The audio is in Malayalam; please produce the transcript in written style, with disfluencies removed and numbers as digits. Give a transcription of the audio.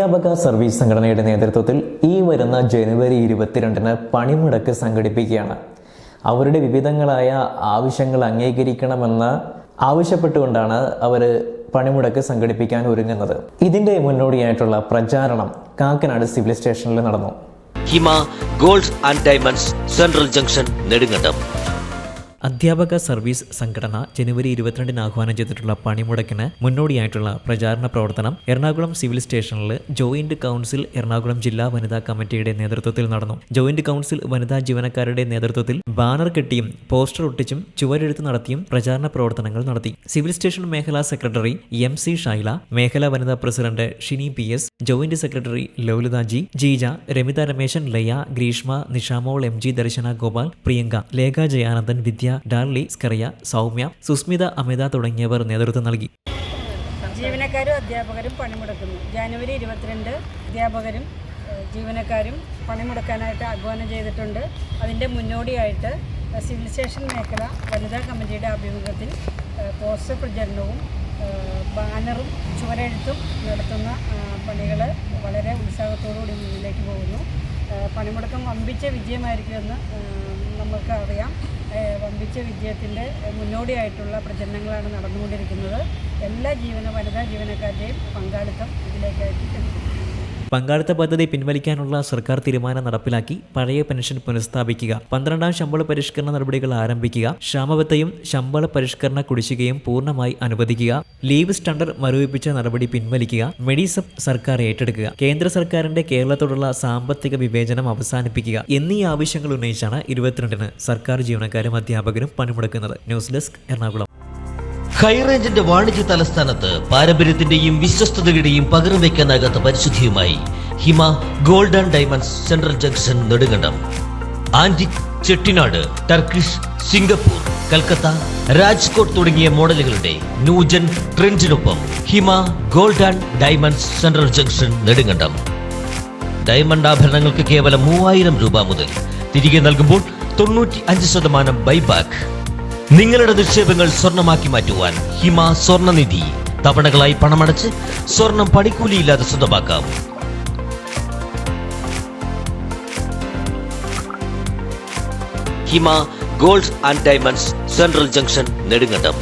അധ്യാപക സർവീസ് സംഘടനയുടെ നേതൃത്വത്തിൽ ഈ വരുന്ന ജനുവരി 22-ന് പണിമുടക്ക് സംഘടിപ്പിക്കുകയാണ്. അവരുടെ വിവിധങ്ങളായ ആവശ്യങ്ങൾ അംഗീകരിക്കണമെന്ന് ആവശ്യപ്പെട്ടുകൊണ്ടാണ് അവർ പണിമുടക്ക് സംഘടിപ്പിക്കാൻ ഒരുങ്ങുന്നത്. ഇതിന്റെ മുന്നോടിയായിട്ടുള്ള പ്രചാരണം കാക്കനാട് സിവിൽ സ്റ്റേഷനിൽ നടന്നു. Hima gold and diamonds central junction Nedumkandam. അധ്യാപക സർവീസ് സംഘടന ജനുവരി 22-ന് ആഹ്വാനം ചെയ്തിട്ടുള്ള പണിമുടക്കിന് മുന്നോടിയായിട്ടുള്ള പ്രചാരണ പ്രവർത്തനം എറണാകുളം സിവിൽ സ്റ്റേഷനിൽ ജോയിന്റ് കൗൺസിൽ എറണാകുളം ജില്ലാ വനിതാ കമ്മിറ്റിയുടെ നേതൃത്വത്തിൽ നടന്നു. ജോയിന്റ് കൗൺസിൽ വനിതാ ജീവനക്കാരുടെ നേതൃത്വത്തിൽ ബാനർ കെട്ടിയും പോസ്റ്റർ ഒട്ടിച്ചും ചുവരെഴുത്ത് നടത്തിയും പ്രചാരണ പ്രവർത്തനങ്ങൾ നടത്തി. സിവിൽ സ്റ്റേഷൻ മേഖലാ സെക്രട്ടറി MC ഷൈല, മേഖലാ വനിതാ president Shini PS, joint secretary Lovlitha G, Jeeja, Ramitha Rameshan, Laya, Greeshma, Nishamol, MG, Darshana Gopal, Priyanka, Lekha Jayanandan, Vidya, Darly, Skaria, Soumya, Susmitha, Amitha തുടങ്ങിയവർ നേതൃത്വം നൽകി. ജീവനക്കാരും അധ്യാപകരും പണിമുടക്കുന്നു. ജനുവരി 22 അധ്യാപകരും ജീവനക്കാരും പണിമുടക്കാനായിട്ട് ആഹ്വാനം ചെയ്തിട്ടുണ്ട്. അതിൻ്റെ മുന്നോടിയായിട്ട് സിവിൽ സ്റ്റേഷൻ മേഖല വനിതാ കമ്മിറ്റിയുടെ ആഭിമുഖ്യത്തിൽ പോസ്റ്റർ പ്രചരണവും ബാനറും ചുവരെഴുത്തും നടത്തുന്ന പണികൾ വളരെ ഉത്സാഹത്തോടുകൂടി മുന്നിലേക്ക് പോകുന്നു. പണിമുടക്കം വമ്പിച്ച വിജയമായിരിക്കുമെന്ന് നമുക്ക് അറിയാം. വമ്പിച്ച വിജയത്തിൻ്റെ മുന്നോടിയായിട്ടുള്ള പ്രചരണങ്ങളാണ് നടന്നുകൊണ്ടിരിക്കുന്നത്. എല്ലാ വനിതാ ജീവനക്കാരുടെയും പങ്കാളിത്തം ഇതിലേക്കായിട്ട് പങ്കാളിത്ത പദ്ധതി പിൻവലിക്കാനുള്ള സർക്കാർ തീരുമാനം നടപ്പിലാക്കി പഴയ പെൻഷൻ പുനഃസ്ഥാപിക്കുക, 12ാം ശമ്പള പരിഷ്കരണ നടപടികൾ ആരംഭിക്കുക, ക്ഷാമബത്തയും ശമ്പള പരിഷ്കരണ കുടിശ്ശികയും പൂർണ്ണമായി അനുവദിക്കുക, ലീവ് സ്റ്റാൻഡർ മരവിപ്പിച്ച നടപടി പിൻവലിക്കുക, മെഡിസബ് സർക്കാർ ഏറ്റെടുക്കുക, കേന്ദ്ര സർക്കാരിന്റെ കേരളത്തോടുള്ള സാമ്പത്തിക വിവേചനം അവസാനിപ്പിക്കുക എന്നീ ആവശ്യങ്ങൾ ഉന്നയിച്ചാണ് 22-ന് സർക്കാർ ജീവനക്കാരും അധ്യാപകരും പണിമുടക്കുന്നത്. News desk, Ernakulam. ഹൈറേഞ്ചിന്റെ വാണിജ്യ തലസ്ഥാനത്ത് പാരമ്പര്യത്തിന്റെയും വിശ്വസ്തതയുടെയും പകരം വയ്ക്കാനാകാത്ത പരിശുദ്ധിയുമായി Hima gold and diamonds central junction Nedumkandam. Antique, Chettinad, Turkish, Singapore, Calcutta, Rajkot തുടങ്ങിയ മോഡലുകളുടെ ന്യൂജൻ ട്രെൻഡിനൊപ്പം Hima gold and diamonds central junction Nedumkandam. Diamond ആഭരണങ്ങൾക്ക് കേവലം 3000 രൂപ മുതൽ, തിരികെ നൽകുമ്പോൾ 95% ബൈബാക്ക്. നിങ്ങളുടെ നിക്ഷേപങ്ങൾ സ്വർണമാക്കി മാറ്റുവാൻ ഹിമ സ്വർണനിധി. തവണകളായി പണമടച്ച് സ്വർണം പണിക്കൂലിയില്ലാതെ സ്വന്തമാക്കാം. Hima gold and diamonds central junction Nedumkandam.